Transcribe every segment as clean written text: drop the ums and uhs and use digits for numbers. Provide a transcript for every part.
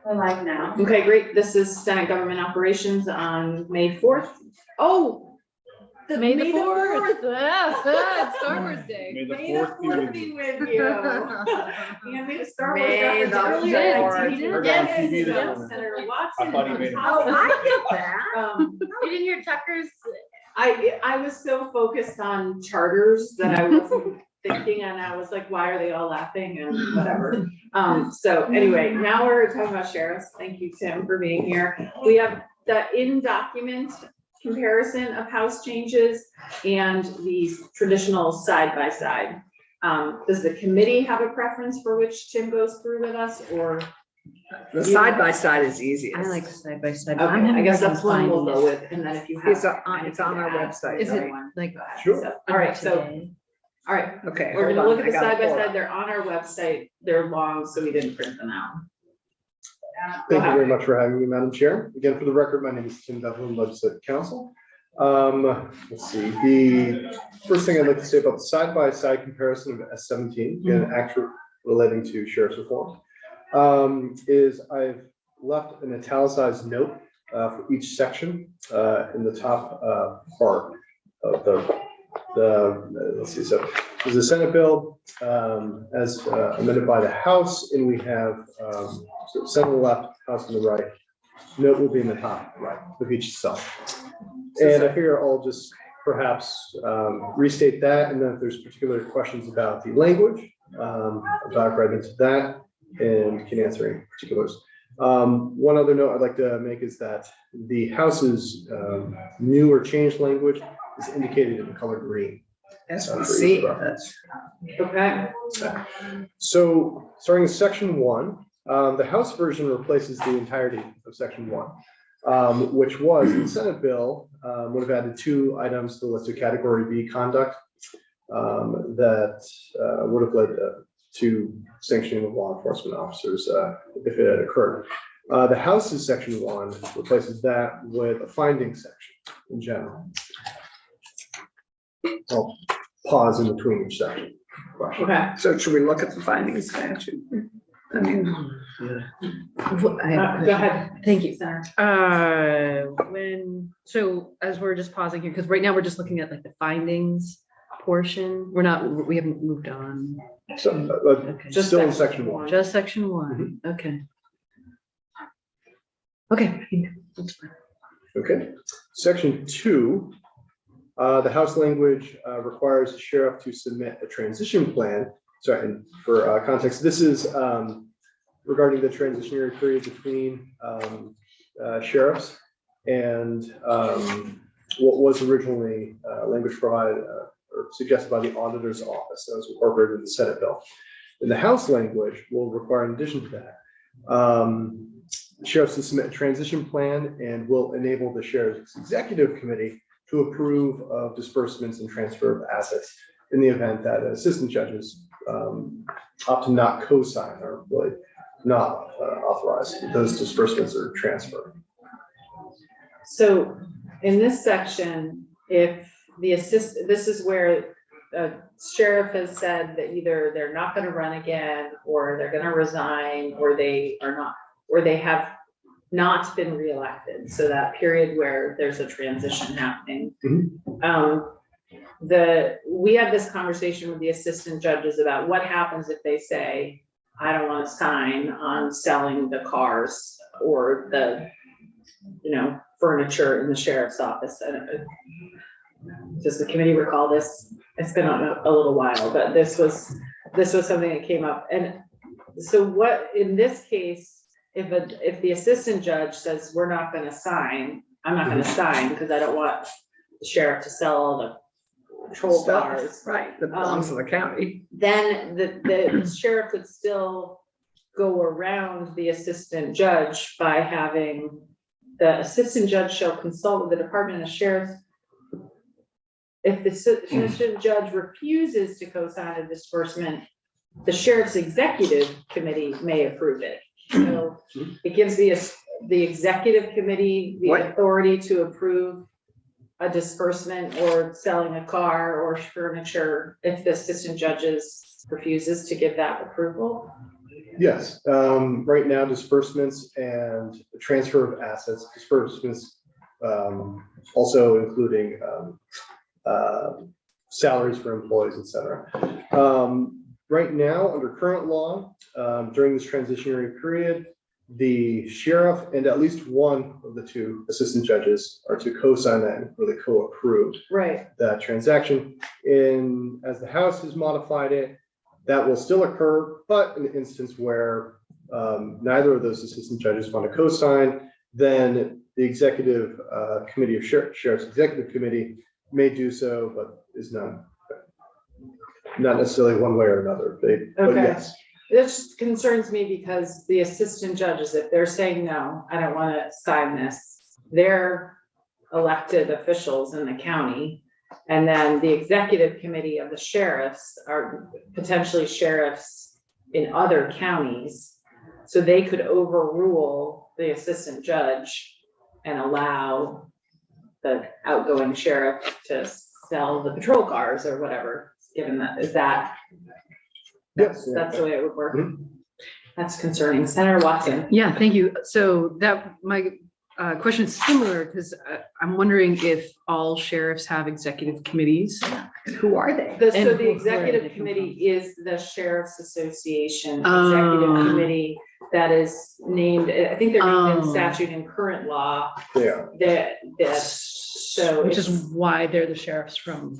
We're live now. Okay, great. This is Senate Government Operations on May 4th. Oh, May the 4th. It's Star Wars Day. May the May the 4th be with you. Yeah, made a Star Wars May reference the earlier. fourth. I did. Heard it on Yes, TV this yes, morning. Senator Watson. I thought he made it. Oh, I get that. You didn't hear Tucker's? I was so focused on charters that I wasn't thinking, and I was like, why are they all laughing and whatever. So anyway, now we're talking about sheriffs. Thank you, Tim, for being here. We have the in-document comparison of house changes and these traditional side-by-side. Does the committee have a preference for which Tim goes through with us, or? The side by side is easiest. I like side by side. Okay, I guess that's one we'll go with, and then if you have. It's on our website. Is it everyone, like? go ahead. Sure. So, all right, so, Today? all right, Okay. we're hold gonna look on, at the I gotta side by pull it side. up. They're on our website. They're long, so we didn't print them out. Go Thank you ahead. very much for having me, Madam Chair. Again, for the record, my name is Tim Devlin, Legislative Counsel. Let's see, the first thing I'd like to say about the side-by-side comparison of S17, again, actually relating to sheriff's reform, is I've left an italicized note for each section in the top part of let's see, so there's a Senate bill as amended by the House, and we have so Senate on the left, House on the right. Note will be in the top right of each cell. And I figure I'll just perhaps restate that, and then if there's particular questions about the language, I'll dive right into that and can answer any particulars. One other note I'd like to make is that the House's new or changed language is indicated in the color green. SBC, that's. Okay, So starting with section 1, the House version replaces the entirety of section 1, which was in the Senate bill, would have added 2 items to the listed category B conduct that would have led to sanctioning of law enforcement officers if it had occurred. The House's section 1 replaces that with a finding section in general. I'll pause in between each section. okay. So should we look at the findings statute? I mean, Go ahead. Thank you. Senator. So as we're just pausing here, because right now we're just looking at like the findings portion. We haven't moved on. So, Okay. Just still in section section 1. Just section 1. Okay. Okay. That's fine. Okay, section 2, the House language requires the sheriff to submit a transition plan. Sorry, and for context, this is regarding the transitionary period between sheriffs and what was originally language provided or suggested by the auditor's office that was incorporated in the Senate bill. And the House language will require, in addition to that, sheriffs to submit a transition plan and will enable the sheriff's executive committee to approve of disbursements and transfer of assets in the event that assistant judges opt to not co-sign or really not authorize those disbursements or transfer. So in this section, if the this is where the sheriff has said that either they're not going to run again, or they're going to resign, or they are not, or they have not been reelected. So that period where there's a transition happening. We had this conversation with the assistant judges about what happens if they say, I don't want to sign on selling the cars or the, furniture in the sheriff's office. Does the committee recall this? It's been a little while, but this was something that came up. And so what, in this case, if the assistant judge says, we're not going to sign, I'm not going to sign because I don't want the sheriff to sell all the patrol cars. right, that belongs to the county. Then the sheriff could still go around the assistant judge by having the assistant judge shall consult with the Department of Sheriff. If the assistant judge refuses to co-sign a disbursement, the sheriff's executive committee may approve it. So it gives the executive committee the authority to approve a disbursement or selling a car or furniture if the assistant judges refuses to give that approval. Yes, right now disbursements and the transfer of assets, disbursements, also including salaries for employees, et cetera. Right now, under current law, during this transitionary period, the sheriff and at least one of the two assistant judges are to co-sign that or they co-approve Right. that transaction. As the House has modified it, that will still occur, but in the instance where neither of those assistant judges want to co-sign, then the executive committee of Sheriff's Executive Committee may do so, but is not necessarily one way or another. But Okay. yes, This concerns me because the assistant judges, if they're saying, no, I don't want to sign this, they're elected officials in the county. And then the executive committee of the sheriffs are potentially sheriffs in other counties. So they could overrule the assistant judge and allow the outgoing sheriff to sell the patrol cars or whatever, given that, is that? Yes. That's the way it would work. Mhm. That's concerning. Senator Watson. Yeah, thank you. So my question is similar because I'm wondering if all sheriffs have executive committees. Who are they? So And the where executive they come committee is the Sheriff's Association Oh. Executive Committee that is named, I think they're named in Oh. statute in current law, yeah. so Which is it's- why they're the sheriffs from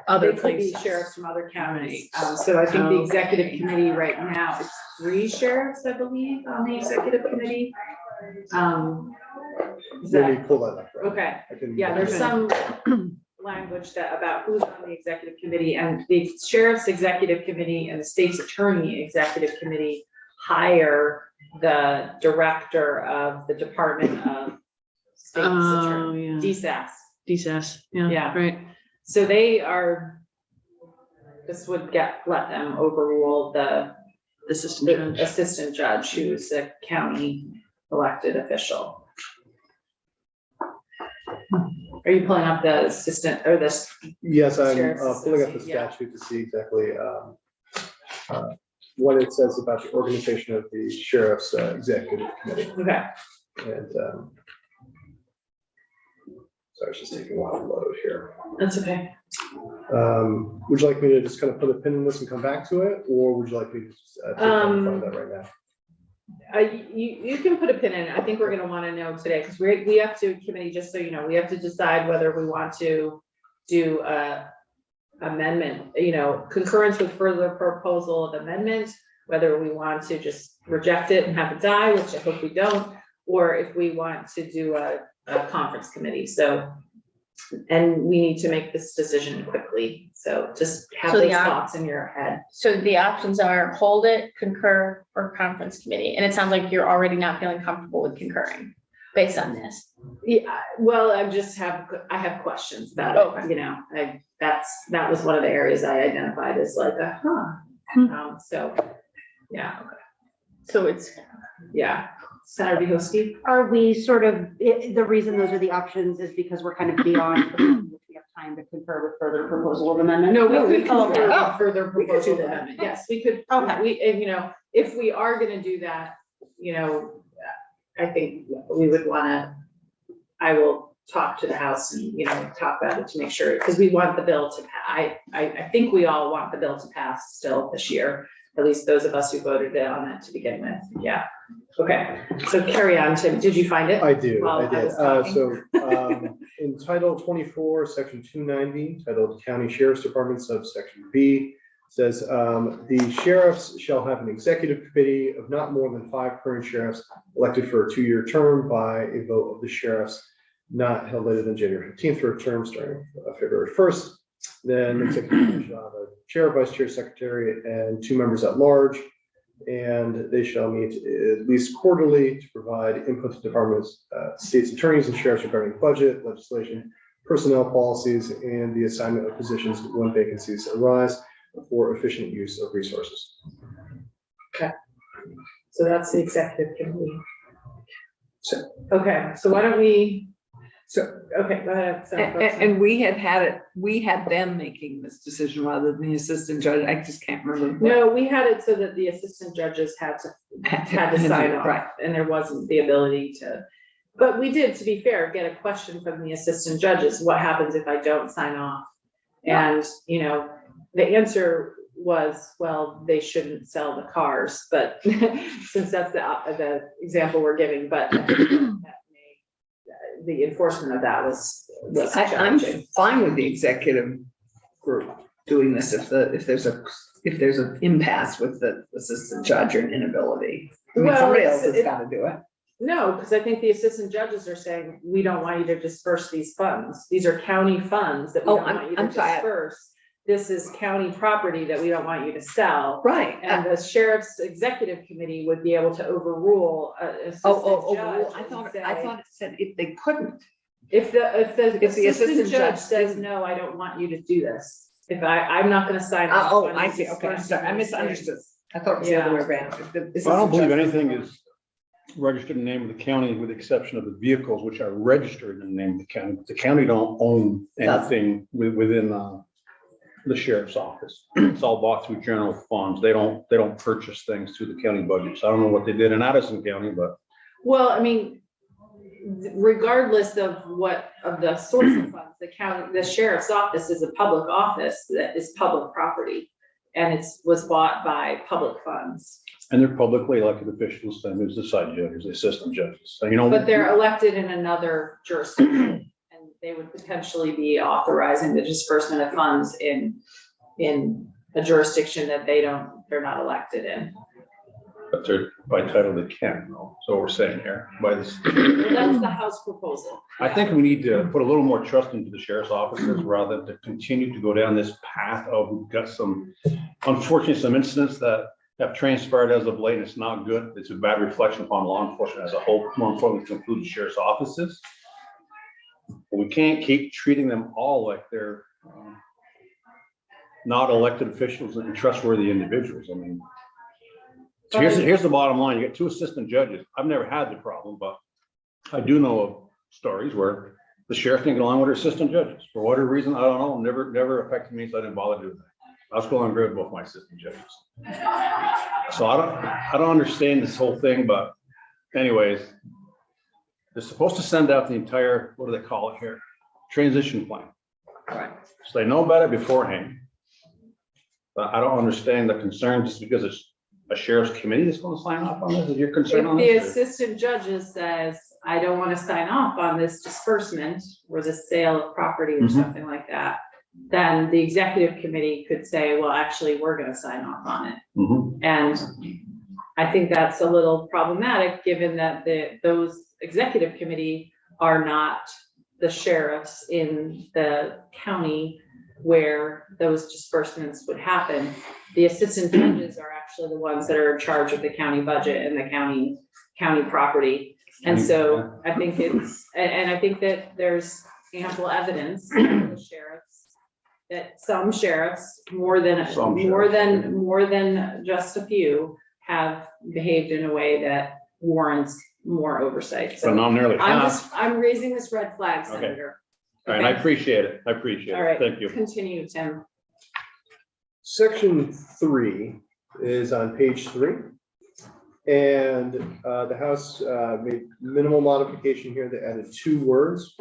other they could be places. sheriffs from other counties. Right. So I think the Okay. executive committee right now, it's 3 sheriffs, I believe, on the executive committee. Is Let me that, pull that up. right? okay. I can- Yeah, there's some language that about who's on the executive committee, and the sheriff's executive committee and the state's attorney executive committee hire the director of the Department of State's Oh, Attorney, yeah. DSAS. DSAS, yeah, Yeah. right. So they are, this would let them overrule the Assistant judge. assistant judge who's a county elected official. Are you pulling up the assistant or this? Yes, I'm Sheriff's pulling up the Association, yeah. statute to see exactly what it says about the organization of the sheriff's executive committee. Okay, And so it's just taking a while to load here. that's okay. Would you like me to just kind of put a pin in this and come back to it, or would you like me to just take time to find that right now? You can put a pin in it. I think we're gonna wanna know today, because we have to, committee, just so you know, we have to decide whether we want to do a amendment, concurrence with further proposal of amendment, whether we want to just reject it and have it die, which I hope we don't, or if we want to do a conference committee, so. And we need to make this decision quickly, so just have So those the thoughts in your head. So the options are hold it, concur, or conference committee. And it sounds like you're already not feeling comfortable with concurring based on this. Yeah, well, I have questions about Okay. it, that was one of the areas I identified as like, so, yeah, So it's, yeah. Senator Bihowski? Are we sort of, the reason those are the options is because we're kind of beyond, we have time to concur with further proposal of amendment? No, we could Oh, okay. concur with further We could do proposal that. amendment, yes, we could, Okay. and if we are gonna do that, I think we would wanna, I will talk to the House and, talk about it to make sure, because we want the bill to, I think we all want the bill to pass still this year, at least those of us who voted on it to begin with, yeah. Okay, so carry on, Tim, did you find it? I do, While I I did. was talking. So in Title 24, Section 290, titled County Sheriff's Department, subsection B, says the sheriffs shall have an executive committee of not more than 5 current sheriffs elected for a 2-year term by a vote of the sheriffs, not held later than January 15th for a term starting February 1st. Then the executive committee shall have a chair, vice chair, secretary, and 2 members at large. And they shall meet at least quarterly to provide input to departments, state's attorneys and sheriffs regarding budget, legislation, personnel policies, and the assignment of positions when vacancies arise for efficient use of resources. So that's the executive committee. Okay, so why don't we, So, Okay, go ahead. and we had them making this decision rather than the assistant judge. I just can't remember. what- No, we had it so that the assistant judges had to sign Right. off, and there wasn't the ability to. But we did, to be fair, get a question from the assistant judges, what happens if I don't sign off? And, you know, the answer was, well, they shouldn't sell the cars, but since that's the example we're giving, but I think that the enforcement of that was I'm challenging. fine with the executive group doing this if there's an impasse with the assistant judge or an inability. I mean, Well, somebody it's- else has got to do it. No, because I think the assistant judges are saying, we don't want you to disperse these funds. These are county funds that we Oh, don't want you to I'm sorry. disperse. This is county property that we don't want you to sell. Right. And the sheriff's executive committee would be able to overrule a assistant Oh, judge. I and thought say, it said if they couldn't. If the assistant assistant judge judge says, didn't- no, I don't want you to do this. If I'm not gonna sign off. Oh, on I you see. Okay, I'm sorry. I dispersing these misunderstood. things. I thought it was the other way around. If the I don't assistant believe judge- anything is registered in the name of the county with the exception of the vehicles which are registered in the name of the county. The county don't own anything within the sheriff's office. It's all bought through general funds. They don't purchase things through the county budget. So I don't know what they did in Addison County, but Well, I mean, regardless of the source of funds, the sheriff's office is a public office that is public property. And was bought by public funds, and they're publicly elected officials, then there's the side judges, the assistant judges. So, you know. but they're elected in another jurisdiction. And they would potentially be authorizing the disbursement of funds in a jurisdiction that they're not elected in. But they're by title they can, though. So we're saying here by this. Well, that's the House proposal. I think we need to put a little more trust into the sheriff's officers rather than to continue to go down this path of, we've got unfortunately, some incidents that have transpired as of late. It's not good. It's a bad reflection upon law enforcement as a whole, more importantly, to include the sheriff's offices. But we can't keep treating them all like they're not elected officials and trustworthy individuals. I mean, so here's the bottom line. You get two assistant judges. I've never had the problem, but I do know of stories where the sheriff didn't get along with her assistant judges for whatever reason. I don't know. Never affected me, so I didn't bother doing that. I was going good with both my assistant judges. So I don't understand this whole thing, but anyways, they're supposed to send out the entire, what do they call it here? Transition plan. Right. So they know about it beforehand. But I don't understand the concern just because it's a sheriff's committee that's going to sign off on this. Is your concern on If the this? assistant judges says, I don't want to sign off on this disbursement or the sale of property or Mhm. something like that, then the executive committee could say, well, actually, we're going to sign off on it. Mhm. And I think that's a little problematic, given that those executive committee are not the sheriffs in the county where those disbursements would happen. The assistant judges are actually the ones that are in charge of the county budget and the county property. And so I think and I think that there's ample evidence that the sheriffs, that some sheriffs, more than just a few, have behaved in a way that warrants more oversight. But So not nearly half. I'm raising this red flag, Okay. Senator. All right, I appreciate it. I appreciate All it. right. Thank you. Continue, Tim. Section 3 is on page 3. And the House made minimal modification here. They added 2 words.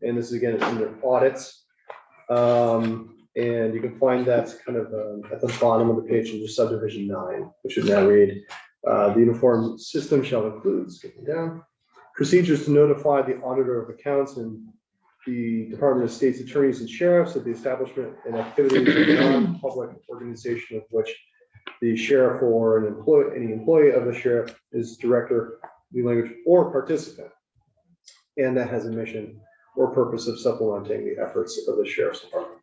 And this is again under audits. And you can find that kind of at the bottom of the page in just subdivision 9, which would now read, the uniform system shall include, skipping down, procedures to notify the auditor of accounts and the Department of State's attorneys and sheriffs of the establishment and activities of a non-public organization of which the sheriff or any employee of the sheriff is director, new language, or participant. And that has a mission or purpose of supplementing the efforts of the sheriff's department.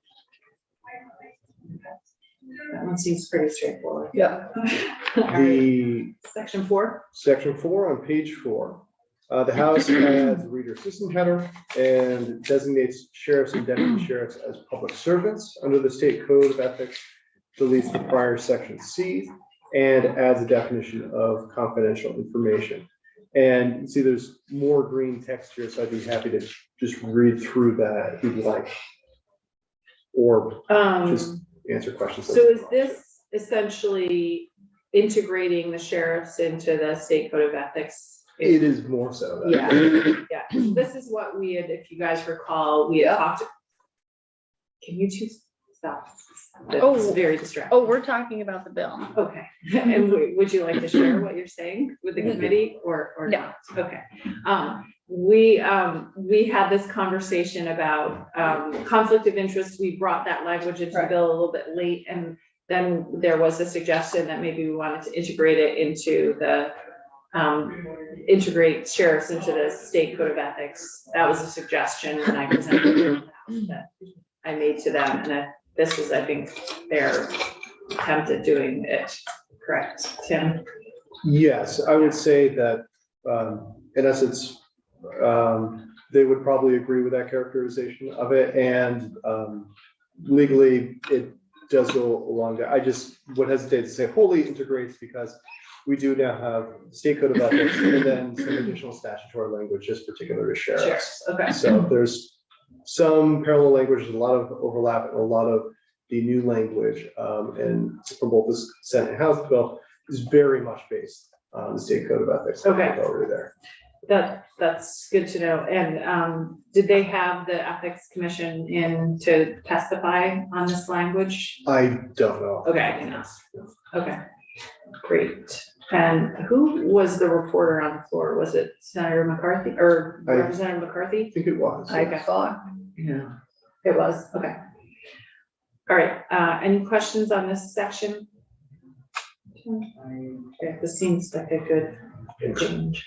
That one seems pretty straightforward. Yeah. All right. The Section 4. section 4 on page 4. The House adds a reader assistant header and designates sheriffs and deputy sheriffs as public servants under the state code of ethics, deletes the prior section C, and adds a definition of confidential information. And see, there's more green text here, so I'd be happy to just read through that if you'd like. Or just answer questions. So is this essentially integrating the sheriffs into the state code of ethics? It is more so. that- Yeah, yeah. This is what we had, if you guys recall, we had talked. Can you two stop? That's Oh. very distracting. Oh, we're talking about the bill. Okay, and would you like to share what you're saying with the committee or not? Okay. We had this conversation about, conflict of interest. We brought that language into the Right. bill a little bit late, and then there was a suggestion that maybe we wanted to integrate it into the, integrate sheriffs into the state code of ethics. That was a suggestion, and I presented that I made to them, and this is, I think, their attempt at doing it. Correct, Tim? Yes, I would say that, in essence, they would probably agree with that characterization of it, and, legally, it does go along there. I just would hesitate to say wholly integrates, because we do now have state code of ethics and then some additional statutory language just particular to sheriffs. Sheriffs, okay. So there's some parallel language, a lot of overlap, and a lot of the new language, and from both the Senate and House bill is very much based on the state code of ethics. Okay. Over there. That's good to know. And did they have the ethics commission in to testify on this language? I don't know. Okay, I can ask. Okay, great. And who was the reporter on the floor? Was it Senator McCarthy or I Representative McCarthy? think it was. I thought, yeah, it was, okay. All right, any questions on this section? Yeah, this seems like a good change.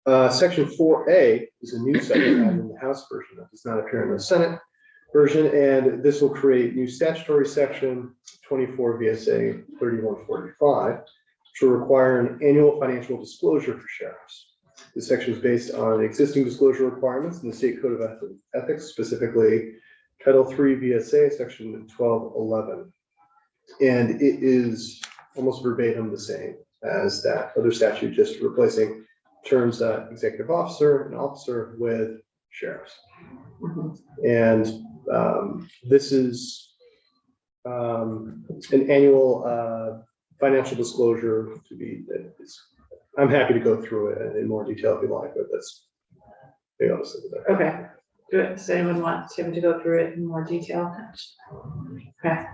Section 4A is a new section added in the House version that does not appear in the Senate version, and this will create new statutory section 24 VSA 3145, which will require an annual financial disclosure for sheriffs. This section is based on existing disclosure requirements in the state code of ethics, specifically Title 3 VSA section 1211. And it is almost verbatim the same as that other statute, just replacing terms executive officer and officer with sheriffs. And this is an annual financial disclosure to be, I'm happy to go through it in more detail if you like, but that's the honest with it. Okay, good. Does anyone want Tim to go through it in more detail? Okay.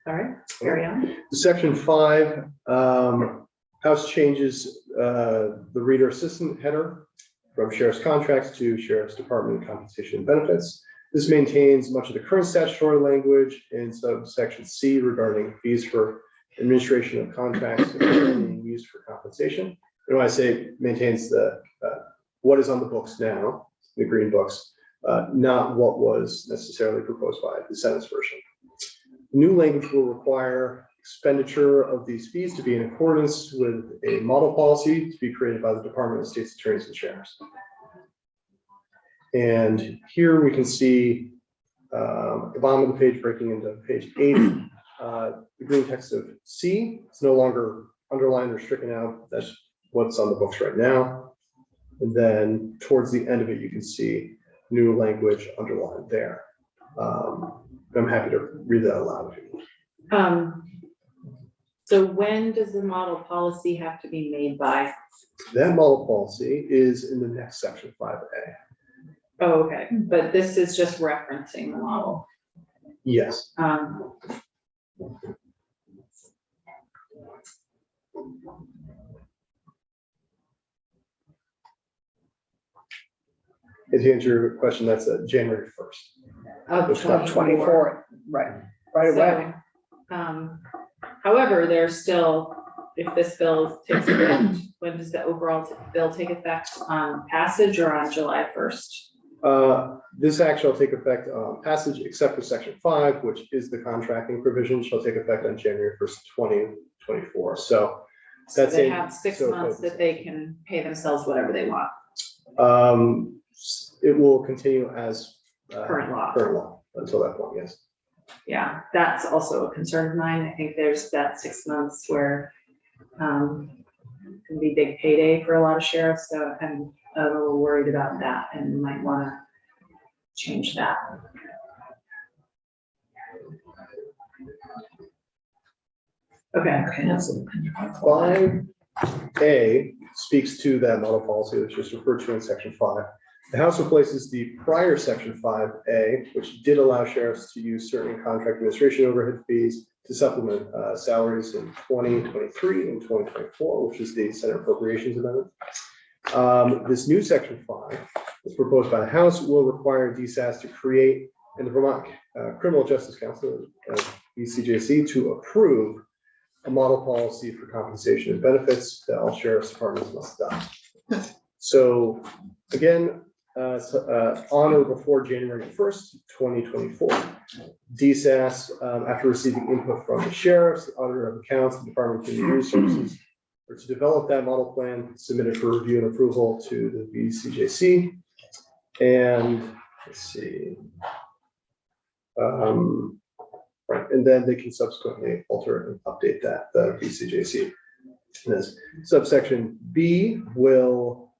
Sorry, carry on. Section 5, House changes the reader assistant header from sheriff's contracts to sheriff's department compensation and benefits. This maintains much of the current statutory language in subsection C regarding fees for administration of contracts being used for compensation. And when I say maintains the what is on the books now, the green books, not what was necessarily proposed by the Senate's version. New language will require expenditure of these fees to be in accordance with a model policy to be created by the Department of State's Attorneys and Sheriffs. And here we can see at the bottom of the page, breaking into page 8, the green text of C. It's no longer underlined or stricken out. That's what's on the books right now. And then towards the end of it, you can see new language underlined there. I'm happy to read that aloud if you want. So when does the model policy have to be made by? That model policy is in the next section 5A. Oh, okay, but this is just referencing the model. Yes. And to answer your question, that's January 1st. Of 24, right, right away. However, there's still, if this bill takes effect, when does the overall bill take effect, on passage or on July 1st? This act shall take effect on passage, except for section 5, which is the contracting provision, shall take effect on January 1st, 2024. So So that's they a- have 6 so months that they can pay themselves whatever they want, it will continue as current law. current law until that point, yes. Yeah, that's also a concern of mine. I think there's that 6 months where Can be big payday for a lot of sheriffs, so I'm a little worried about that and might wanna change that. Okay, Five A speaks to that model policy that's just referred to in section 5. The House replaces the prior section 5A, which did allow sheriffs to use certain contract administration overhead fees to supplement salaries in 2023 and 2024, which is the Senate Appropriations Amendment. This new section 5, as proposed by the House, will require DSAS to create, and the Vermont Criminal Justice Council, VCJC, to approve a model policy for compensation and benefits that all sheriff's departments must adopt. So again, on or before January 1st, 2024, DSAS, after receiving input from the sheriffs, the auditor of accounts, the Department of Human Resources, or to develop that model plan, submitted for review and approval to the VCJC. And let's see. Right, and then they can subsequently alter and update that, the VCJC. This subsection B will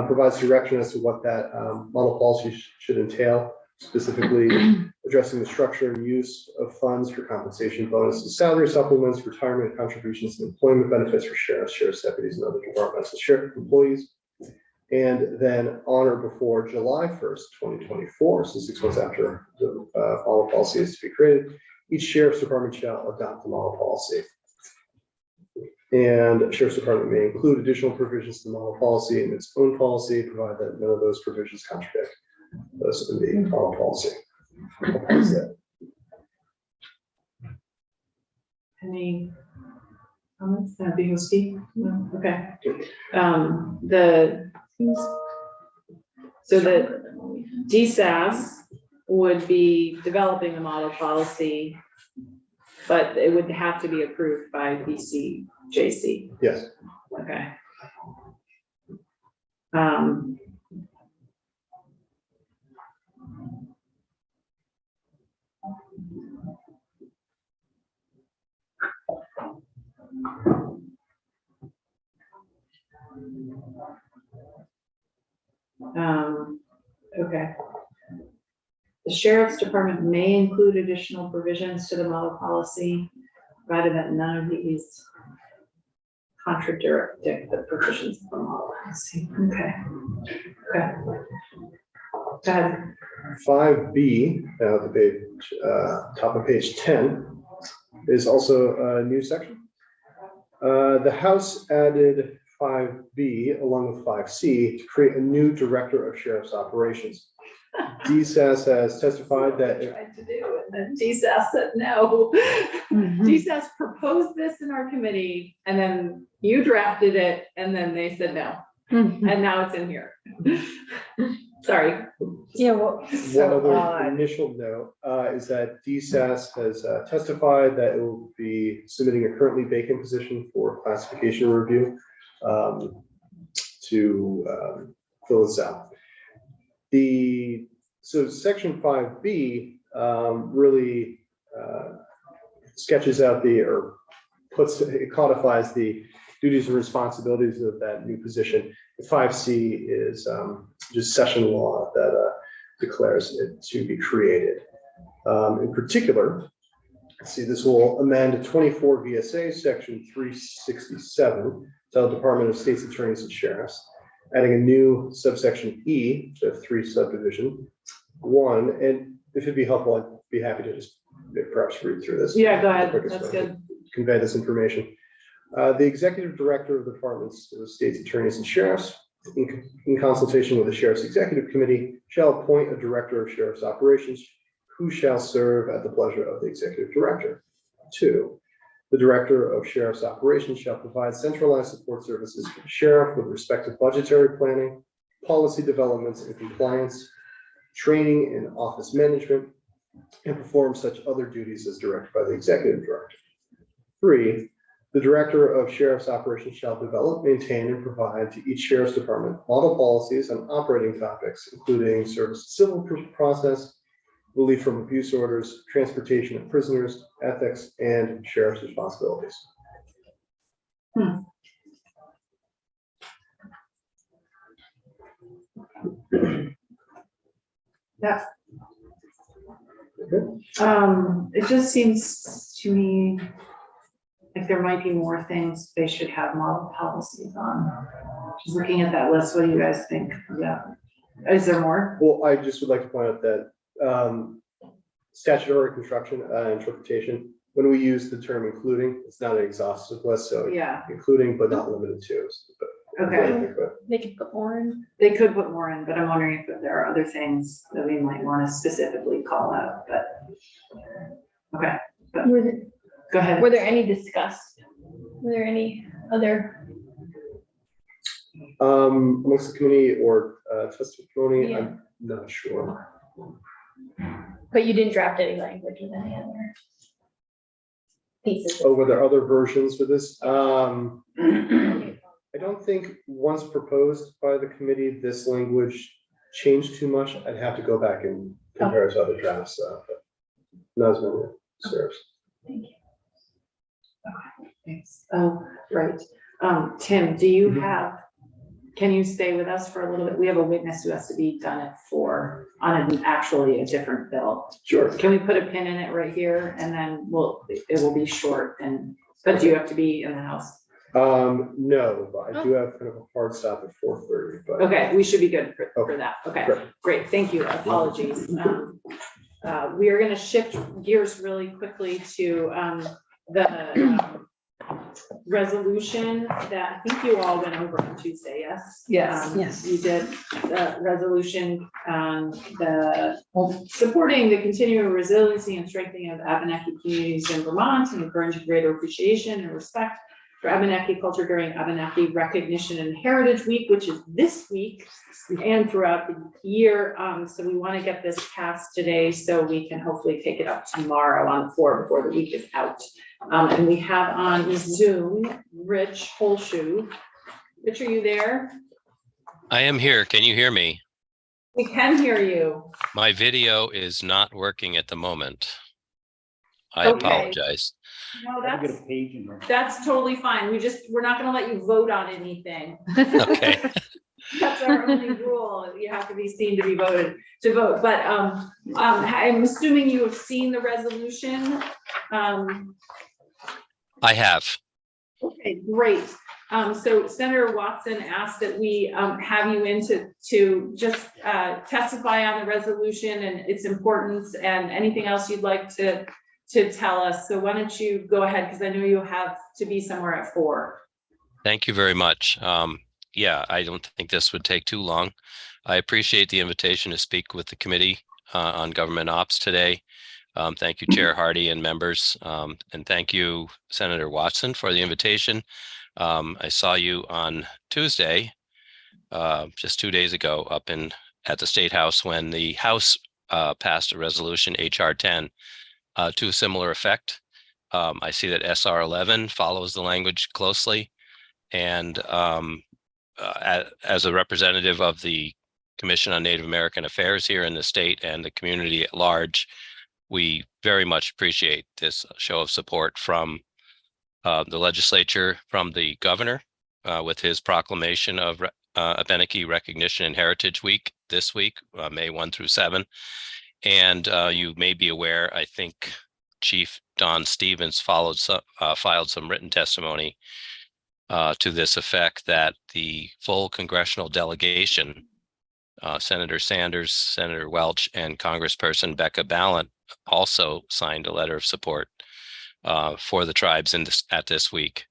provides direction as to what that model policy should entail, specifically addressing the structure and use of funds for compensation, bonuses, salary supplements, retirement contributions, and employment benefits for sheriffs, sheriff's deputies, and other departmental sheriff employees. And then on or before July 1st, 2024, so 6 months after the model policy is to be created, each sheriff's department shall adopt the model policy. And the sheriff's department may include additional provisions in the model policy in its own policy, provided that none of those provisions contradict those in the model policy. any comments? Steve? No, okay. So the DSAS would be developing the model policy, but it would have to be approved by VCJC. Yes. Okay. Okay. The sheriff's department may include additional provisions to the model policy, provided that none of these contradict the provisions of the model policy. Okay. Okay. Go ahead. 5B, now the page, top of page 10, is also a new section. The House added 5B along with 5C to create a new director of sheriff's operations. DSAS has testified that Tried to do, and then DSAS said no. DSAS proposed this in our committee, and then you drafted it, and then they said no, and now it's in here. Sorry. Yeah, well, one other initial note is that DSAS has testified that it will be submitting a currently vacant position for classification review to fill this out. So section 5B really sketches out it codifies the duties and responsibilities of that new position. 5C is just session law that declares it to be created. In particular, see, this will amend 24 VSA section 367, tell the Department of State's Attorneys and Sheriffs, adding a new subsection E, the 3 subdivision 1. And if it'd be helpful, I'd be happy to just perhaps read through this. Yeah, go ahead. Quickest That's way to good. convey this information. The executive director of the Departments of State's Attorneys and Sheriffs, in consultation with the Sheriff's Executive Committee, shall appoint a director of sheriff's operations who shall serve at the pleasure of the executive director. 2, the director of sheriff's operations shall provide centralized support services for the sheriff with respect to budgetary planning, policy developments and compliance, training and office management, and perform such other duties as directed by the executive director. 3, the director of sheriff's operations shall develop, maintain, and provide to each sheriff's department model policies on operating topics, including service civil process, relief from abuse orders, transportation of prisoners, ethics, and sheriff's responsibilities. Yeah. It just seems to me like there might be more things they should have model policies on. Just looking at that list, what do you guys think of that? Is there more? Well, I just would like to point out that statutory construction interpretation, when we use the term including, it's not an exhaustive list, so Yeah, including but not limited to. But- okay. They could put more in. They could put more in, but I'm wondering if there are other things that we might want to specifically call out, but. Okay, go ahead. Were there any discussed? Were there any other? Amongst the committee or testimony, Yeah. I'm not sure. But you didn't draft any language with any other pieces. Oh, were there other versions for this? I don't think once proposed by the committee, this language changed too much. I'd have to go back and compare it to other drafts, but not as many serves. Thank you. Thanks. Oh, right. Tim, do you Mhm. have, can you stay with us for a little bit? We have a witness who has to be done at 4 on actually a different bill. Sure. Can we put a pin in it right here and then it will be short and, but do you have to be in the house? No, but I do have kind of a hard stop at 4:30, but. Okay, we should be good for Okay. that. Okay, Great. great, thank you, apologies. We are gonna shift gears really quickly to the resolution that I think you all went over on Tuesday, yes? Yes. Yes. You did, the resolution, supporting the continuing resiliency and strengthening of Abenaki communities in Vermont and encouraging greater appreciation and respect for Abenaki culture during Abenaki Recognition and Heritage Week, which is this week and throughout the year. So we want to get this passed today so we can hopefully take it up tomorrow on the floor before the week is out. And we have on Zoom, Rich Holshoe. Rich, are you there? I am here. Can you hear me? We can hear you. My video is not working at the moment. I Okay. apologize. No, Gotta get that's, a page in there. that's totally fine. We're not gonna let you vote on anything. Okay. That's our only rule. You have to be seen to be voted, to vote. But I'm assuming you have seen the resolution. I have. Okay, great. So Senator Watson asked that we have you in to just testify on the resolution and its importance and anything else you'd like to tell us. So why don't you go ahead, because I know you have to be somewhere at 4. Thank you very much. Yeah, I don't think this would take too long. I appreciate the invitation to speak with the Committee on Government Ops today. Thank you, Chair Hardy and members. And thank you, Senator Watson, for the invitation. I saw you on Tuesday, just 2 days ago, up at the State House when the House passed a resolution, HR 10, to a similar effect. I see that SR 11 follows the language closely. And as a representative of the Commission on Native American Affairs here in the state and the community at large, we very much appreciate this show of support from the legislature, from the governor, with his proclamation of Abenaki Recognition and Heritage Week this week, May 1 through 7. And you may be aware, I think Chief Don Stevens filed some written testimony to this effect, that the full congressional delegation, Senator Sanders, Senator Welch, and Congressperson Becca Balint also signed a letter of support for the tribes at this week.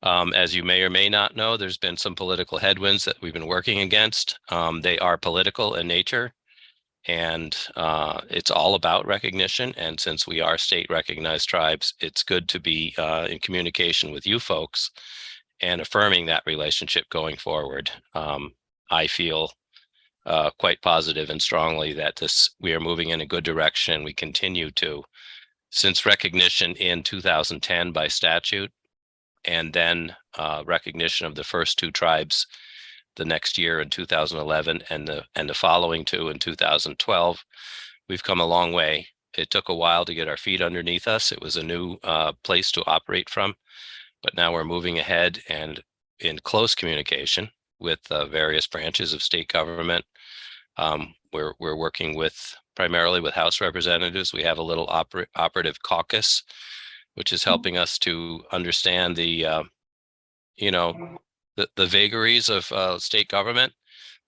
As you may or may not know, there's been some political headwinds that we've been working against. They are political in nature, and it's all about recognition. And since we are state recognized tribes, it's good to be in communication with you folks and affirming that relationship going forward. I feel quite positive and strongly that we are moving in a good direction. We continue to, since recognition in 2010 by statute, and then recognition of the first 2 tribes the next year in 2011, and the following 2 in 2012. we've come a long way. It took a while to get our feet underneath us. It was a new place to operate from, but now we're moving ahead and in close communication with various branches of state government. We're working primarily with House representatives. We have a little operative caucus, which is helping us to understand the vagaries of state government.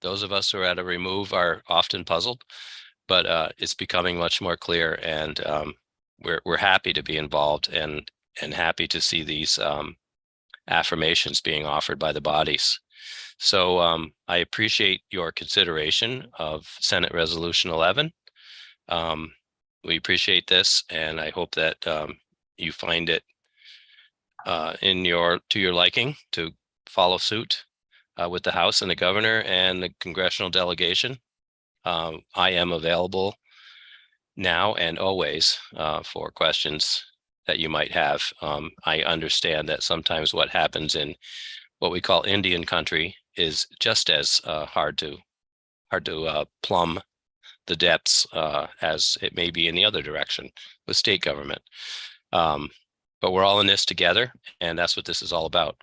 Those of us who are at a remove are often puzzled, but it's becoming much more clear, and we're happy to be involved and happy to see these affirmations being offered by the bodies. So I appreciate your consideration of Senate Resolution 11. We appreciate this, and I hope that you find it to your liking to follow suit with the House and the governor and the congressional delegation. I am available now and always for questions that you might have. I understand that sometimes what happens in what we call Indian country is just as hard to plumb the depths as it may be in the other direction with state government. But we're all in this together, and that's what this is all about.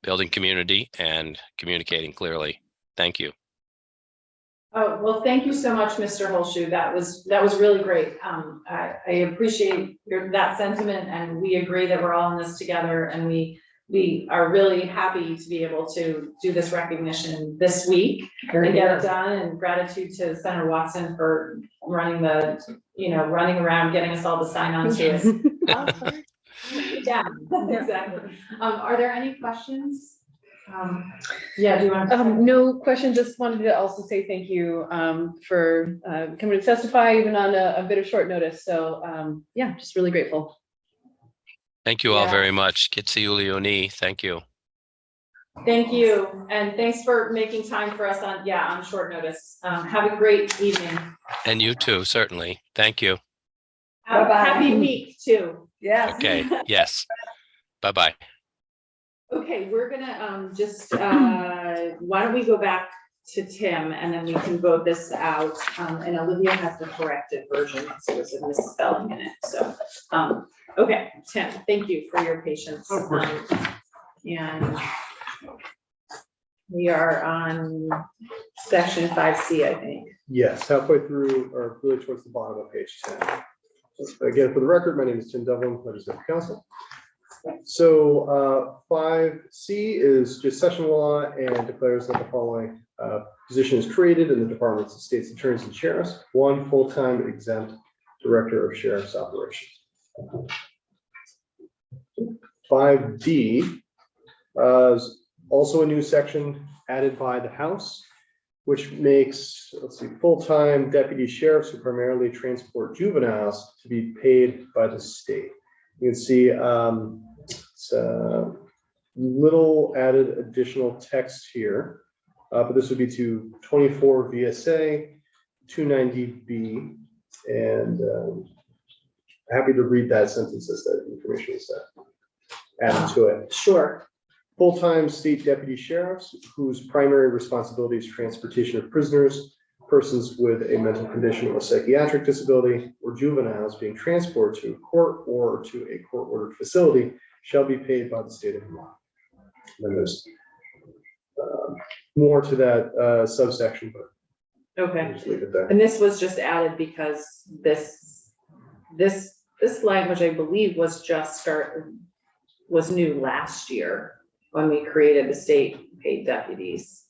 Building community and communicating clearly. Thank you. Oh, well, thank you so much, Mr. Holshoe. That was really great. I appreciate that sentiment, and we agree that we're all in this together, and we are really happy to be able to do this recognition this week and get it done. And gratitude to Senator Watson for running around, getting us all to sign on to it. Yeah, exactly. Are there any questions? Yeah, do you want to? No question, just wanted to also say thank you for coming to testify even on a bit of short notice. So yeah, just really grateful. Thank you all very much. Kitsi Uli, thank you. Thank you, and thanks for making time for us on short notice. Have a great evening. And you too, certainly. Thank you. Happy week too. Yes. Okay, yes. Bye-bye. Okay, we're gonna why don't we go back to Tim, and then we can vote this out. And Olivia has the corrected version, so there's a misspelling in it. So, okay, Tim, thank you for your patience. And we are on section 5C, I think. Yes, halfway through, or really towards the bottom of page 10. Again, for the record, my name is Tim Devlin, Legislative Counsel. So 5C is just session law and declares that the following position is created in the departments of states attorneys and sheriffs, one full-time exempt director of sheriff's operations. 5D is also a new section added by the House, which makes, full-time deputy sheriffs who primarily transport juveniles to be paid by the state. You can see it's a little added additional text here, but this would be to 24 VSA, 290B, and happy to read that sentence as that information is added to it. Sure. Full-time state deputy sheriffs whose primary responsibility is transportation of prisoners, persons with a mental condition or psychiatric disability, or juveniles being transported to a court or to a court-ordered facility shall be paid by the state of Vermont. Then there's more to that subsection, but Okay. I'll just leave it there. And this was just added because this language, I believe, was new last year when we created the state paid deputies.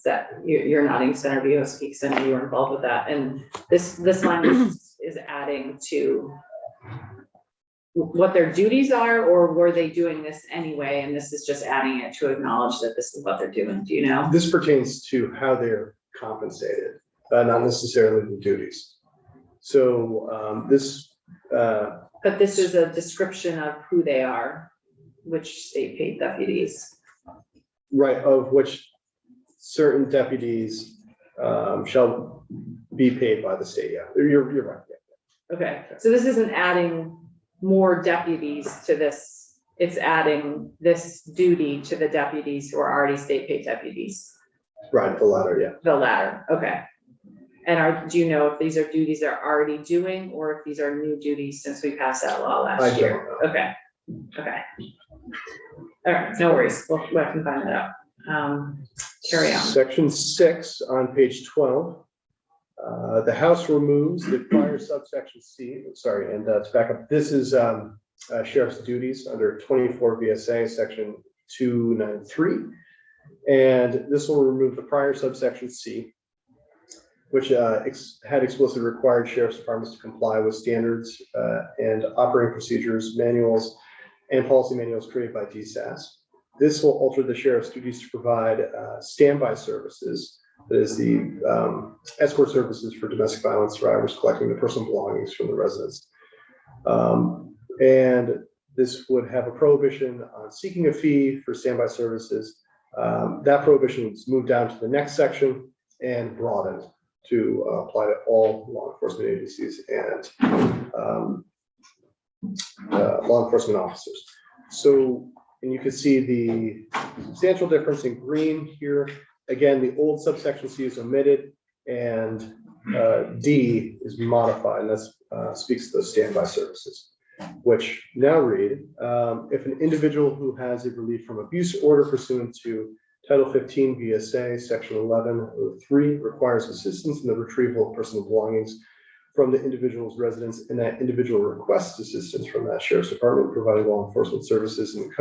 That you're nodding, Senator Buhosky, Senator, you were involved with that, and this language is adding to what their duties are, or were they doing this anyway, and this is just adding it to acknowledge that this is what they're doing. Do you know? This pertains to how they're compensated, not necessarily the duties. So But this is a description of who they are, which state paid deputies. right, of which certain deputies shall be paid by the state. Yeah, you're right. Yeah. Okay, so this isn't adding more deputies to this. It's adding this duty to the deputies who are already state paid deputies. Right, the latter, yeah. The latter, okay. And do you know if these are duties they're already doing, or if these are new duties since we passed that law I last don't year? know. Okay, okay. All right, no worries, we can find that out. Carry on. Section 6 on page 12. The House removes the prior subsection C, sorry, and to back up, this is sheriff's duties under 24 VSA, section 293. And this will remove the prior subsection C, which had explicitly required sheriff's departments to comply with standards and operating procedures, manuals, and policy manuals created by DSAS. This will alter the sheriff's duties to provide standby services, that is the escort services for domestic violence survivors, collecting the personal belongings from the residents. And this would have a prohibition on seeking a fee for standby services. That prohibition was moved down to the next section and broadened to apply to all law enforcement agencies and law enforcement officers. So, and you can see the substantial difference in green here. Again, the old subsection C is omitted and D is modified, and that speaks to those standby services, which now read, if an individual who has a relief from abuse order pursuant to Title 15 VSA, Section 1103 requires assistance in the retrieval of personal belongings from the individual's residence, and that individual requests assistance from that sheriff's department providing law enforcement services in the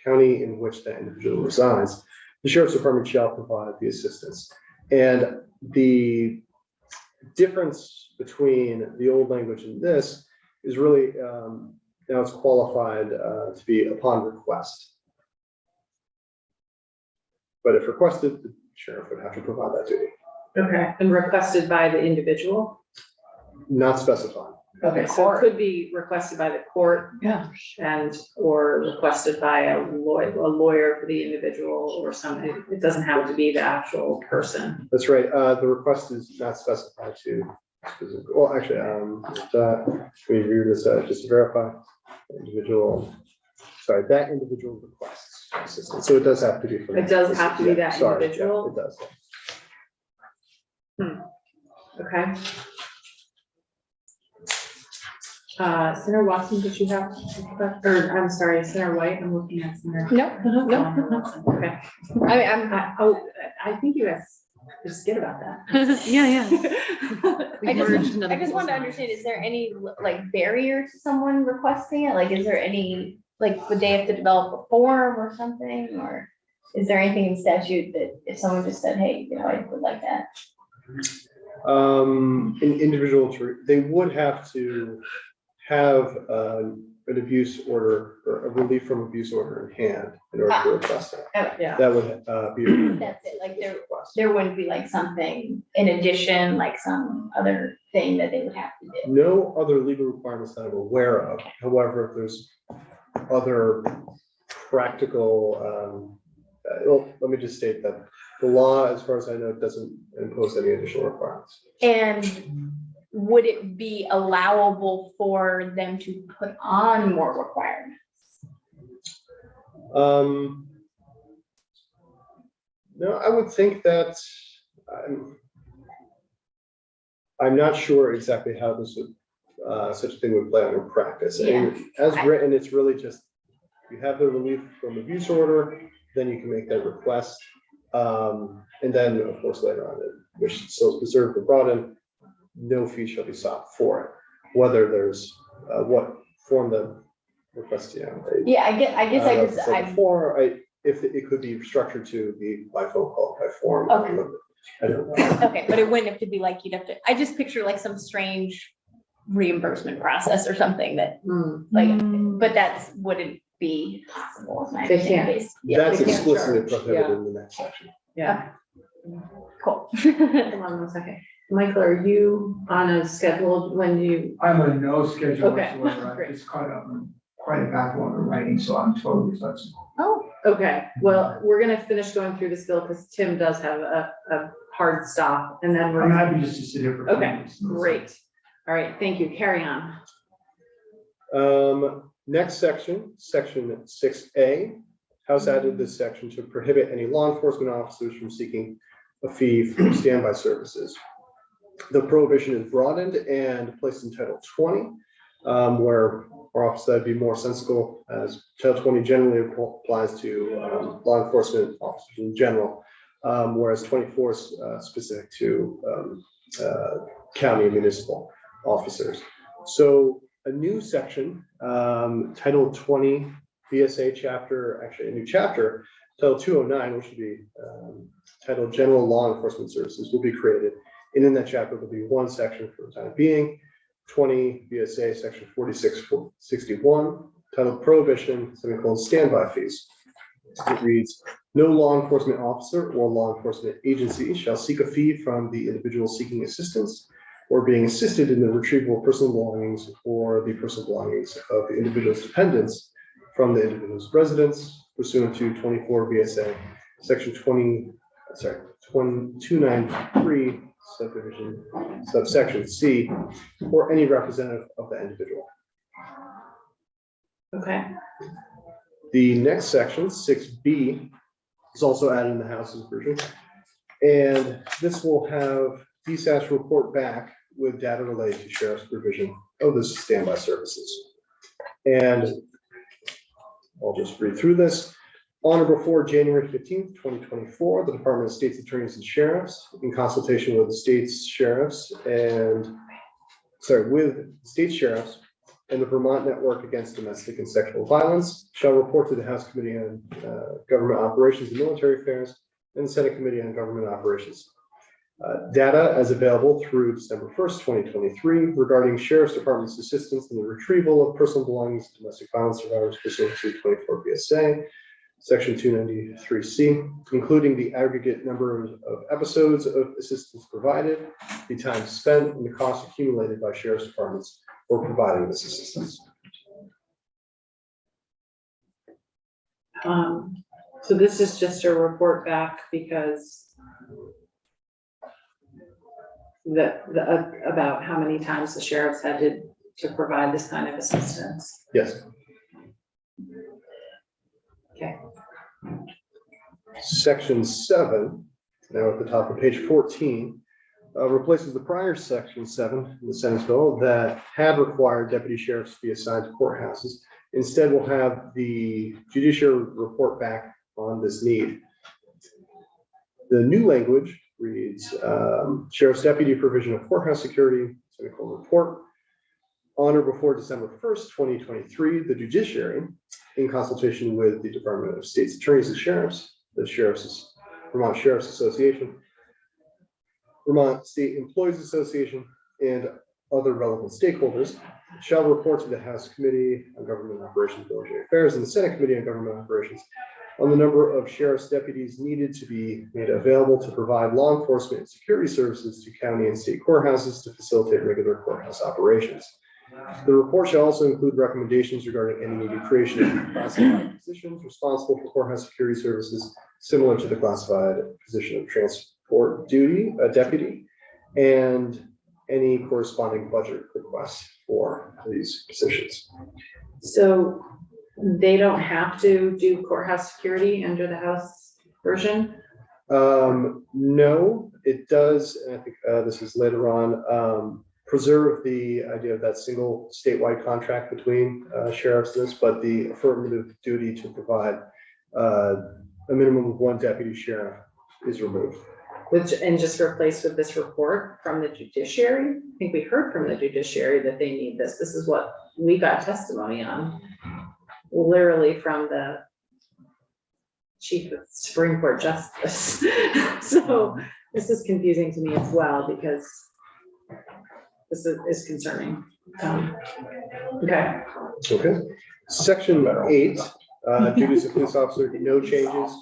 county in which that individual resides, the sheriff's department shall provide the assistance. And the difference between the old language and this is really, now it's qualified to be upon request. But if requested, the sheriff would have to provide that duty. Okay, and requested by the individual? Not specified. Okay, so it could be requested by the court Yeah. and, or requested by a lawyer for the individual or something. It doesn't have to be the actual person. That's right. The request is not specified to specific. Well, actually, we review this just to verify individual. Sorry, that individual requests assistance. So it does have to be from. It does have to be that sorry, individual? Yeah, it does. Okay. Senator Watson, did you have, or I'm sorry, Senator White, I'm looking at Senator. No, Okay. I mean, I think you guys just forget about that. Yeah. I just want to understand, is there any like barrier to someone requesting it? Like, is there any, like, would they have to develop a form or something? Or is there anything in statute that if someone just said, hey, you know, I would like that? An individual, they would have to have an abuse order or a relief from abuse order in hand in order to request that. Yeah. That would be. That's it, like there wouldn't be like something in addition, like some other thing that they would have to do. No other legal requirements that I'm aware of. However, if there's other practical, well, let me just state that the law, as far as I know, doesn't impose any additional requirements. And would it be allowable for them to put on more requirements? No, I would think that I'm not sure exactly how this would such a thing would play out in practice. Yeah. And as written, it's really just you have the relief from abuse order, then you can make that request. And then, of course, later on, which still is preserved or brought in, no fee shall be sought for it, whether there's what form the request, Yeah, I guess if it could be structured to be by phone call, by form. Okay. I don't know. okay, but it wouldn't have to be like, you'd have to, I just picture like some strange reimbursement process or something that like, but that's wouldn't be possible. Is my They can't. understanding. That's they can't explicitly charge, prohibited yeah. in the next section. Yeah. Cool. Hold on 1 second. Michael, are you on a schedule when you, I'm on no schedule Okay, whatsoever. great. I just caught up on quite a backlog of writing, so I'm totally flexible. Oh, okay, well, we're gonna finish going through this bill because Tim does have a hard stop and then I'm we're, happy just to sit here for. okay, great. All right, thank you. Carry on. Next section, section 6A. House added this section to prohibit any law enforcement officers from seeking a fee for standby services. The prohibition is broadened and placed in Title 20, where our office that'd be more sensible, as Title 20 generally applies to law enforcement officers in general, whereas 24 is specific to county and municipal officers. So a new section, Title 20 VSA chapter, actually a new chapter, Title 209, which would be titled General Law Enforcement Services, will be created. And in that chapter, there'll be one section for the time being, 20 VSA section 4661, titled Prohibition, semicolon, Standby Fees. It reads, no law enforcement officer or law enforcement agency shall seek a fee from the individual seeking assistance or being assisted in the retrieval of personal belongings or the personal belongings of the individual's dependents from the individual's residence pursuant to 24 VSA section 293 subsection C, or any representative of the individual. Okay. The next section, 6B, is also added in the House's version. And this will have DSAS report back with data related to sheriff's provision of the standby services. And I'll just read through this. On or before January 15th, 2024, the Department of State's Attorneys and Sheriffs, in consultation with the state's sheriffs and, with state sheriffs and the Vermont Network Against Domestic and Sexual Violence, shall report to the House Committee on Government Operations and Military Affairs and the Senate Committee on Government Operations. Data as available through December 1st, 2023, regarding Sheriff's Department's assistance in the retrieval of personal belongings to domestic violence survivors pursuant to 24 VSA. Section 293C, including the aggregate number of episodes of assistance provided, the time spent, and the cost accumulated by sheriff's departments for providing this assistance. So this is just a report back because about how many times the sheriffs had to provide this kind of assistance. Yes. Okay. Section 7, now at the top of page 14, replaces the prior section 7 in the Senate bill that had required deputy sheriffs to be assigned to courthouses. Instead, we'll have the judiciary report back on this need. The new language reads, sheriff's deputy provision of courthouse security, semicolon, report. On or before December 1st, 2023, the judiciary, in consultation with the Department of State's Attorneys and Sheriffs, the Vermont Sheriff's Association, Vermont State Employees Association, and other relevant stakeholders, shall report to the House Committee on Government Operations and Military Affairs and the Senate Committee on Government Operations on the number of sheriff's deputies needed to be made available to provide law enforcement and security services to county and state courthouses to facilitate regular courthouse operations. The report shall also include recommendations regarding any needed creation of classified positions responsible for courthouse security services, similar to the classified position of transport duty, deputy, and any corresponding budget requests for these positions. So they don't have to do courthouse security under the House version? No, it does. And I think this is later on. Preserve the idea of that single statewide contract between sheriffs and this, but the affirmative duty to provide a minimum of one deputy sheriff is removed. And just replaced with this report from the judiciary? I think we heard from the judiciary that they need this. This is what we got testimony on, literally from the chief of Supreme Court Justice. So this is confusing to me as well because this is concerning. Okay. Okay. Section 8, duties of police officer, no changes.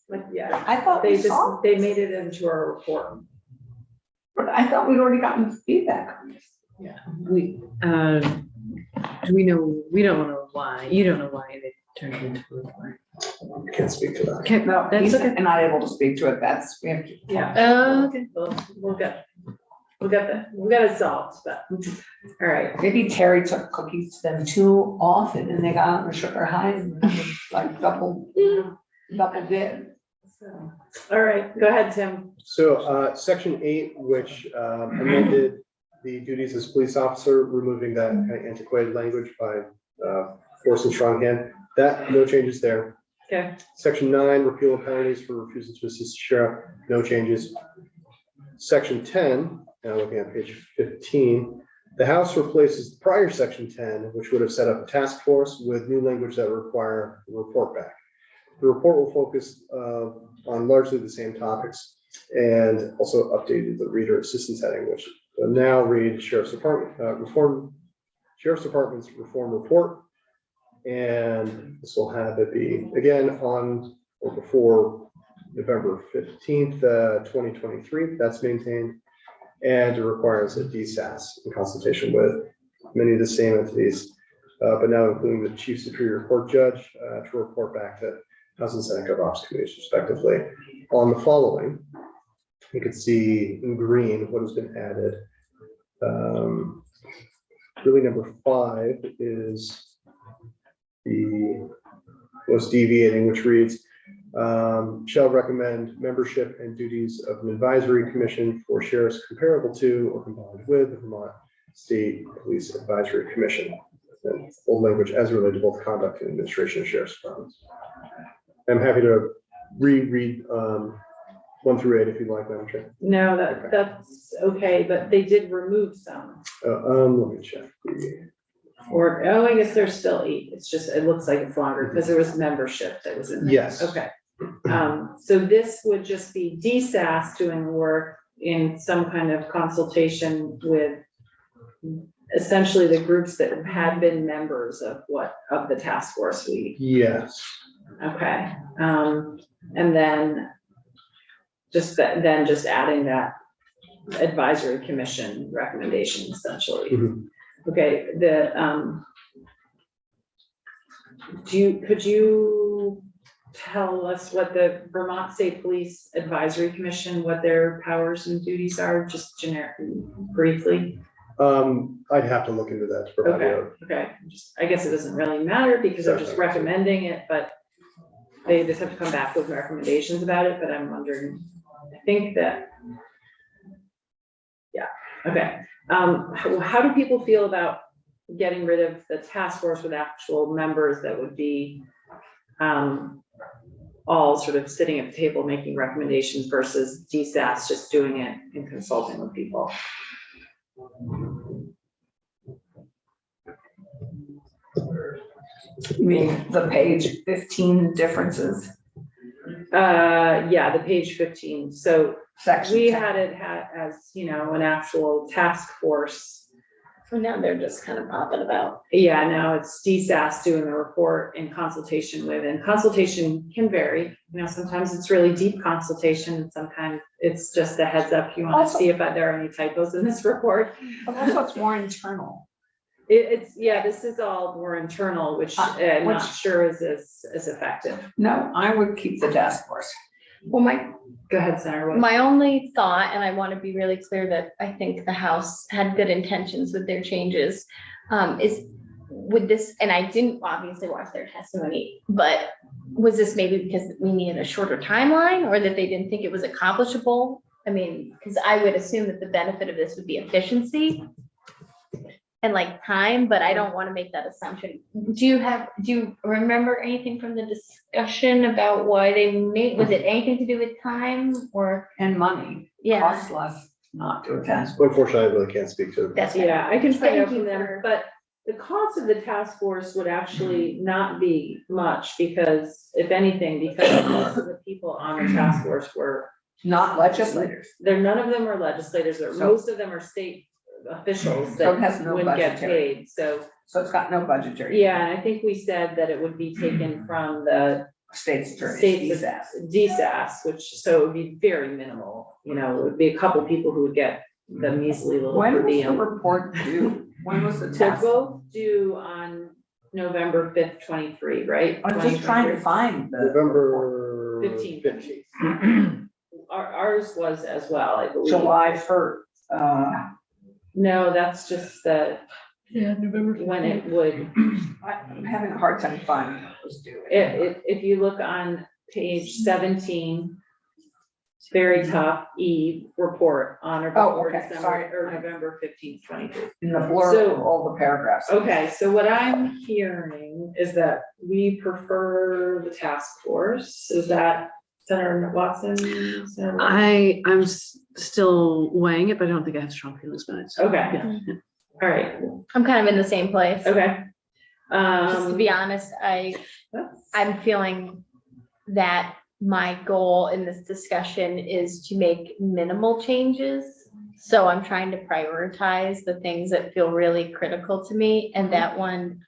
Like, yeah, I thought we saw, they made it into our report. but I thought we'd already gotten feedback on this. Yeah. We don't know why, you don't know why they turned it into a report. I can't speak to that. Okay, No, that's he's okay. not able to speak to it. That's, we have to. Yeah. Okay. We'll get it solved, but, all right. Maybe Terry took cookies to them too often and they got on and shook their hind and like double did. All right, go ahead, Tim. So, section 8, which amended the duties as police officer, removing that kind of antiquated language by force and strong hand. That, no changes there. Okay, Section 9, repeal of penalties for refusal to assist the sheriff, no changes. Section 10, now looking at page 15, the House replaces the prior section 10, which would have set up a task force with new language that would require a report back. The report will focus on largely the same topics and also updated the reader assistance heading, which will now read Sheriff's Department's reform report. And this will have it be again on or before November 15th, 2023. That's maintained. And it requires a DSAS in consultation with many of the same entities, but now including the Chief Superior Court Judge to report back to House and Senate GovOps committees respectively. On the following, you can see in green what has been added. Really, number 5 is the most deviating, which reads, shall recommend membership and duties of an advisory commission for sheriffs comparable to or combined with the Vermont State Police Advisory Commission. And old language as related to both conduct and administration of sheriff's departments. I'm happy to reread 1 through 8 if you'd like, Madam Chair. no, that's okay, but they did remove some. Let me check. Or, oh, I guess there's still 8. It's just, it looks like it's longer because there was membership that was in there. Yes. Okay. So this would just be DSAS doing the work in some kind of consultation with essentially the groups that had been members of the task force we, Yes. okay. And then just adding that advisory commission recommendation essentially. Mhm. Okay, could you tell us what the Vermont State Police Advisory Commission, what their powers and duties are, just generic, briefly? I'd have to look into that to provide you. Okay, I guess it doesn't really matter because they're just recommending it, but they just have to come back with recommendations about it, but I'm wondering, I think that, yeah, okay. How do people feel about getting rid of the task force with actual members that would be all sort of sitting at the table making recommendations versus DSAS just doing it and consulting with people? You mean the page 15 differences? Yeah, the page 15. So Section we 10. had it as, an actual task force. So now they're just kind of popping about. Yeah, now it's DSAS doing the report in consultation with, and consultation can vary. Sometimes it's really deep consultation, and sometimes it's just a heads up. You want to Also- see if there are any typos in this report. But also it's more internal. This is all more internal, which I'm not sure is as effective. No, I would keep the task force. Well, Go ahead, Senator Wood. my only thought, and I want to be really clear that I think the House had good intentions with their changes, is with this, and I didn't obviously watch their testimony, but was this maybe because we needed a shorter timeline or that they didn't think it was accomplishable? I mean, because I would assume that the benefit of this would be efficiency and like time, but I don't want to make that assumption. Do you remember anything from the discussion about why they made, was it anything to do with time or? And money. Yeah, Costs less not to attend. Unfortunately, I really can't speak to it. that's. Yeah, I can find out Thank you from them, for- but the cost of the task force would actually not be much because, if anything, because most of the people on the task force were, Not legislators. none of them are legislators, or So- most of them are state officials So it has that no wouldn't get budgetary. paid, so. So it's got no budgetary. Yeah, and I think we said that it would be taken from the State's attorney. state's DSAS, which, so it would be very minimal, it would be a couple people who would get the measly little When per was the diem. report due? When was the They're test? both due on November 5th, 23, right? I'm just trying to 2023. find the. November 15th. 15th. Ours was as well, I believe. July 1st. No, that's just the, November. when it would, I'm having a hard time finding what was due. if you look on page 17, very top E report on or Oh, before okay, December sorry. or November 15th, 22. In the blurb So- of all the paragraphs. Okay, so what I'm hearing is that we prefer the task force. Is that Senator Watson? Senator Watson? I'm still weighing it, but I don't think I have strong feelings about it. So, Okay. yeah. All right, I'm kind of in the same place. okay. Just to be honest, I'm feeling that my goal in this discussion is to make minimal changes. So I'm trying to prioritize the things that feel really critical to me, and that one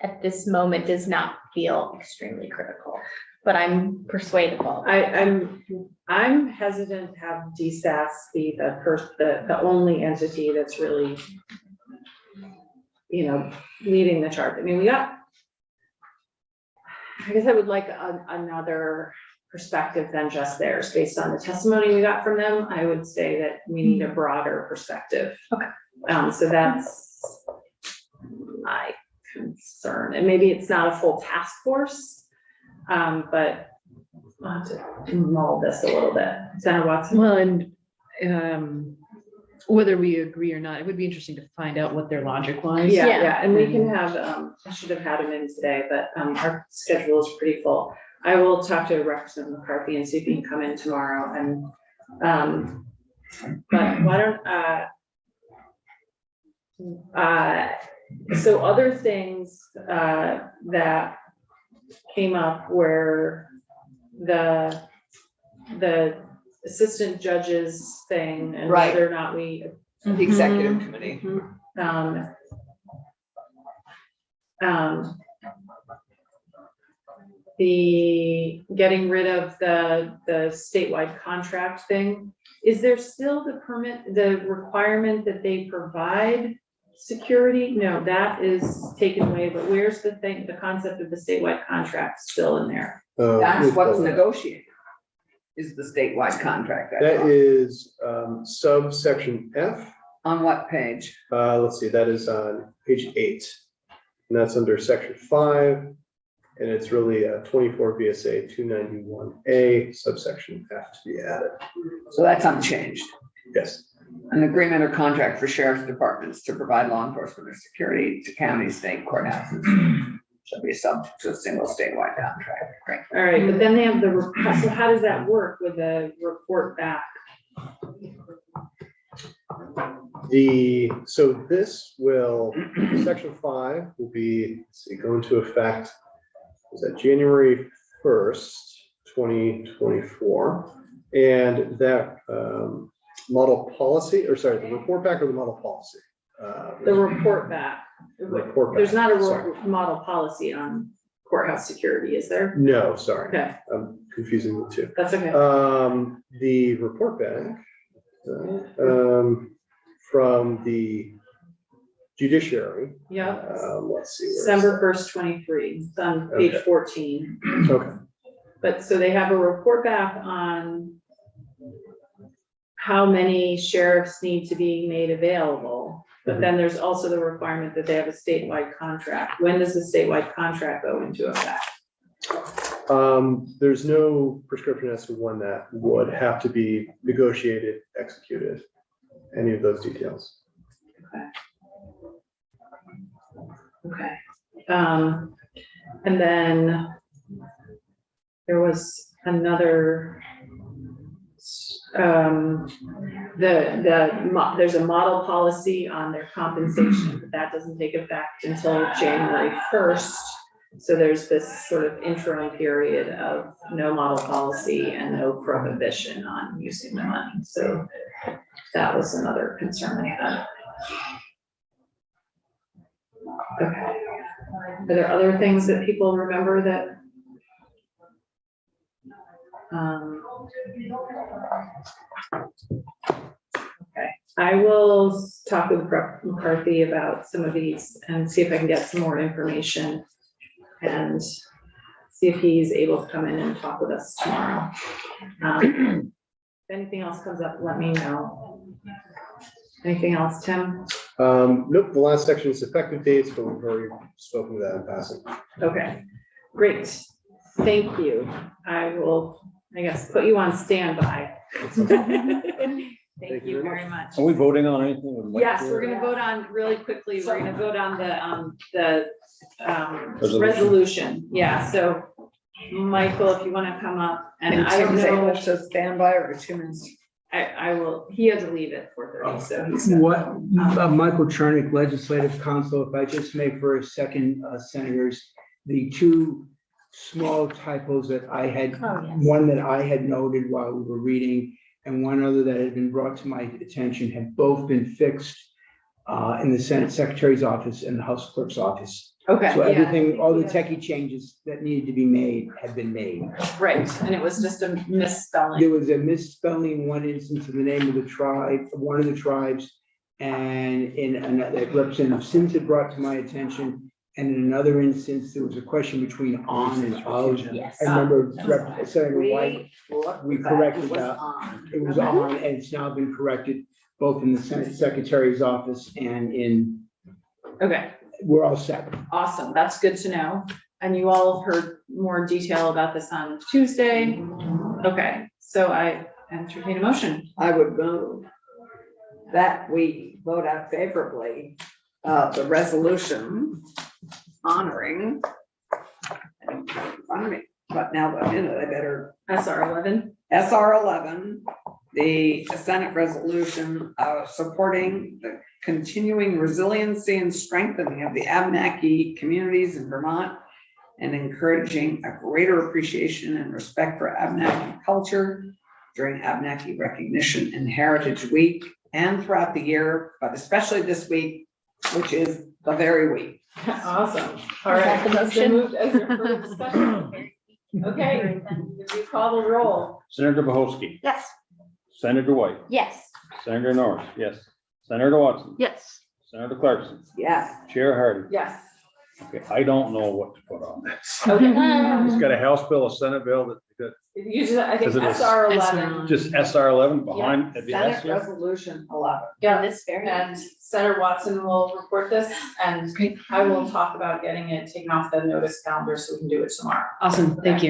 at this moment does not feel extremely critical, but I'm persuadable. I'm hesitant to have DSAS be the only entity that's really, leading the charge. I mean, I guess I would like another perspective than just theirs. Based on the testimony we got from them, I would say that we need a broader perspective. Okay. So that's my concern, and maybe it's not a full task force, but I'll have to mull this a little bit. Senator Watson? Well, and whether we agree or not, it would be interesting to find out what their logic was. Yeah, Yeah. yeah, and we can have, I should have had him in today, but our schedule is pretty full. I will talk to Representative McCarthy and see if he can come in tomorrow and, but why don't, so other things that came up were the assistant judges thing and Right. whether or not we The executive committee. The getting rid of the statewide contract thing, is there still the requirement that they provide security? No, that is taken away, but where's the concept of the statewide contract still in there? That's what's negotiated, is the statewide contract. I That thought. is subsection F. On what page? Let's see, that is on page 8. And that's under section 5. And it's really 24 VSA 291A subsection F to be added. So that's unchanged. Yes. An agreement or contract for sheriff's departments to provide law enforcement or security to county, state courthouses shall be subject to a single statewide contract. Great. All right, but then they have so how does that work with the report back? So this will, section 5 will be, let's see, go into effect, is that January 1st, 2024. And that model policy, or sorry, the report back or the model policy? The report back. Report back, There's not a sorry. model policy on courthouse security, is there? No, sorry, Okay, I'm confusing the two. that's okay. The report back from the judiciary. Yeah, Let's see. where is December 1st, 23, it's on page Okay. 14. that? Okay. But so they have a report back on how many sheriffs need to be made available. But then there's also the requirement that they have a statewide contract. When does the statewide contract go into effect? There's no prescription as to when that would have to be negotiated, executed, any of those details. Okay. And then there was another, there's a model policy on their compensation, but that doesn't take effect until January 1st. So there's this sort of interim period of no model policy and no prohibition on using the money. So that was another concern I had. Okay. Are there other things that people remember that? Okay, I will talk with Rep. McCarthy about some of these and see if I can get some more information and see if he's able to come in and talk with us tomorrow. If anything else comes up, let me know. Anything else, Tim? Nope, the last section is effective dates, but we've already spoken to that in passing. Okay, great. Thank you. I will, I guess, put you on standby. Thank you very much. Are we voting on anything? Would like Yes, to- we're gonna vote on, really quickly, we're gonna vote on the Resolution. resolution. Yeah, so Michael, if you wanna come up, and I don't Tim's know, able to stand by or 2 minutes. I will, he had to leave at 4:30, so he's. What, Michael Chernick, Legislative Counsel, if I just may for a second, senators, the two small typos that I had, Oh, yes. one that I had noted while we were reading, and one other that had been brought to my attention, have both been fixed in the Senate Secretary's office and the House Clerk's office. Okay, So yeah, everything, all the techie changes that needed to be made have been made. right, and it was just a misspelling. There was a misspelling in one instance of the name of the tribe, of one of the tribes. And in another, Representative Sims had brought to my attention. And in another instance, there was a question between on and of. Yes. I remember Senator White, we corrected It was that. on. It was on, and it's now been corrected both in the Senate Secretary's office and in, Okay, we're all set. awesome, that's good to know. And you all heard more detail about this on Tuesday. Okay, so I entertain a motion. I would move that we vote out favorably, the resolution honoring. I don't have it in front of me, but now that I'm in it, I better SR 11. SR 11, the Senate resolution supporting the continuing resiliency and strengthening of the Abenaki communities in Vermont and encouraging a greater appreciation and respect for Abenaki culture during Abenaki Recognition and Heritage Week and throughout the year, but especially this week, which is the very week. Awesome. All Is that right. the so motion? moved as your further discussion. Okay, if you call the roll. Senator Bohosky, Yes. Senator White, Yes. Senator Norris, yes. Senator Watson, Yes. Senator Clarkson, Yes. Chair Hardy. Yes. Okay, I don't know what to put on this. Okay. It's got a House bill, a Senate bill that Usually, I think Because it is- SR 11. just SR 11 behind at the S Senate here. resolution 11. Yeah, This very. and Senator Watson will report this, and I will talk about getting it taken off the notice calendar so we can do it tomorrow. Awesome, thank you.